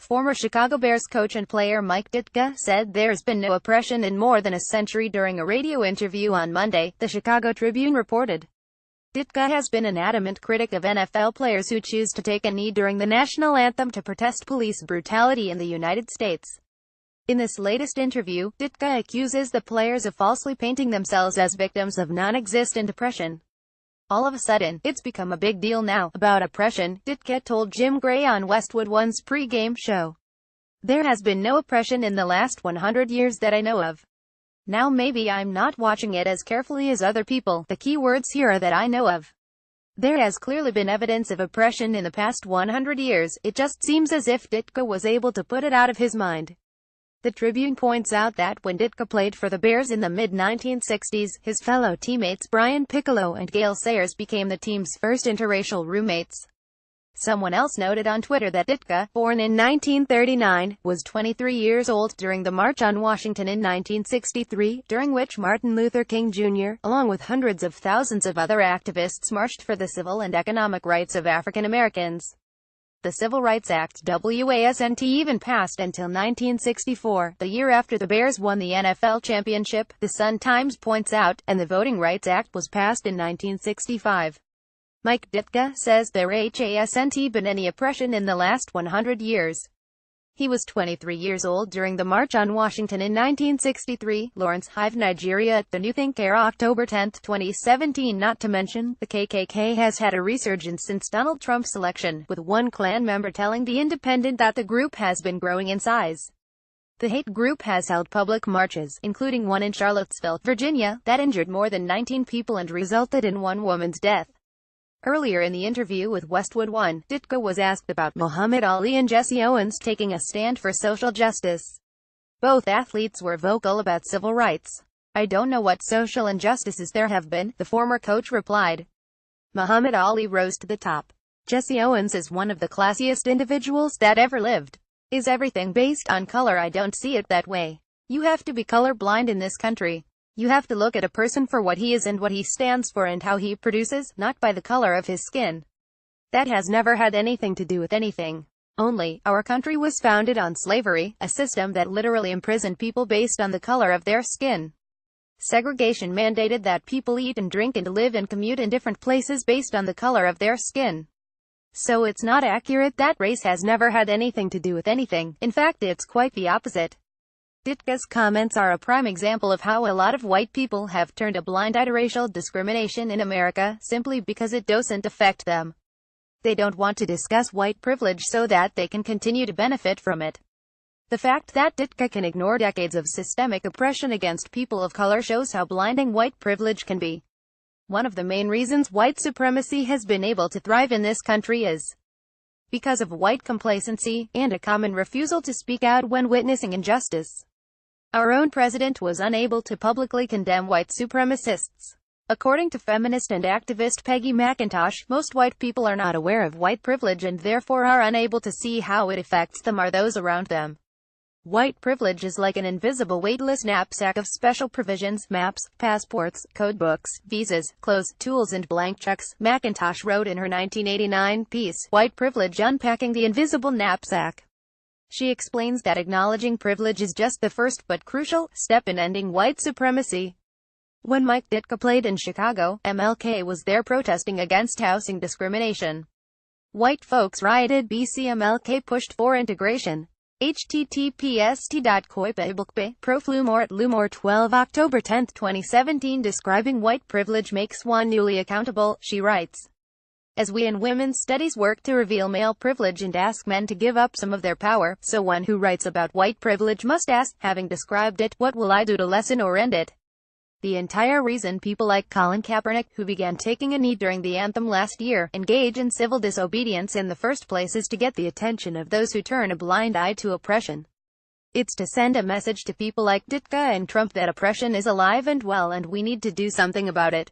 Former Chicago Bears coach and player Mike Ditka said there's been no oppression in more than a century during a radio interview on Monday, the Chicago Tribune reported. Ditka has been an adamant critic of NFL players who choose to take a knee during the national anthem to protest police brutality in the United States. In this latest interview, Ditka accuses the players of falsely painting themselves as victims of non-existent oppression. All of a sudden, it's become a big deal now about oppression, Ditka told Jim Gray on Westwood One's pre-game show. There has been no oppression in the last 100 years that I know of. Now maybe I'm not watching it as carefully as other people. The key words here are that I know of. There has clearly been evidence of oppression in the past 100 years, it just seems as if Ditka was able to put it out of his mind. The Tribune points out that when Ditka played for the Bears in the mid-1960s, his fellow teammates Brian Piccolo and Gale Sayers became the team's first interracial roommates. Someone else noted on Twitter that Ditka, born in 1939, was 23 years old during the March on Washington in 1963, during which Martin Luther King Jr., along with hundreds of thousands of other activists, marched for the civil and economic rights of African Americans. The Civil Rights Act (WASNT) even passed until 1964, the year after the Bears won the NFL championship, the Sun-Times points out, and the Voting Rights Act was passed in 1965. Mike Ditka says there hasn't been any oppression in the last 100 years. He was 23 years old during the March on Washington in 1963, Lawrence Hive, Nigeria, The New Think era, October 10, 2017. Not to mention, the KKK has had a resurgence since Donald Trump's election, with one Klan member telling The Independent that the group has been growing in size. The hate group has held public marches, including one in Charlottesville, Virginia, that injured more than 19 people and resulted in one woman's death. Earlier in the interview with Westwood One, Ditka was asked about Muhammad Ali and Jesse Owens taking a stand for social justice. Both athletes were vocal about civil rights. "I don't know what social injustices there have been," the former coach replied. Muhammad Ali rose to the top. Jesse Owens is one of the classiest individuals that ever lived. Is everything based on color? I don't see it that way. You have to be colorblind in this country. You have to look at a person for what he is and what he stands for and how he produces, not by the color of his skin. That has never had anything to do with anything. Only, our country was founded on slavery, a system that literally imprisoned people based on the color of their skin. Segregation mandated that people eat and drink and live and commute in different places based on the color of their skin. So it's not accurate that race has never had anything to do with anything. In fact, it's quite the opposite. Ditka's comments are a prime example of how a lot of white people have turned a blind eye to racial discrimination in America, simply because it doesn't affect them. They don't want to discuss white privilege so that they can continue to benefit from it. The fact that Ditka can ignore decades of systemic oppression against people of color shows how blinding white privilege can be. One of the main reasons white supremacy has been able to thrive in this country is because of white complacency, and a common refusal to speak out when witnessing injustice. Our own president was unable to publicly condemn white supremacists. According to feminist and activist Peggy McIntosh, most white people are not aware of white privilege and therefore are unable to see how it affects them or those around them. White privilege is like an invisible weightless knapsack of special provisions, maps, passports, codebooks, visas, clothes, tools and blank checks, McIntosh wrote in her 1989 piece, White Privilege: Unpacking the Invisible Knapsack. She explains that acknowledging privilege is just the first but crucial step in ending white supremacy. When Mike Ditka played in Chicago, MLK was there protesting against housing discrimination. White folks rioted BC. MLK pushed for integration. https://t.coipa.bookbe, Proflumor at Lumor 12 October 10, 2017. Describing white privilege makes one newly accountable, she writes. As we in women's studies work to reveal male privilege and ask men to give up some of their power, so one who writes about white privilege must ask, having described it, what will I do to lessen or end it? The entire reason people like Colin Kaepernick, who began taking a knee during the anthem last year, engage in civil disobedience in the first place is to get the attention of those who turn a blind eye to oppression. It's to send a message to people like Ditka and Trump that oppression is alive and well and we need to do something about it.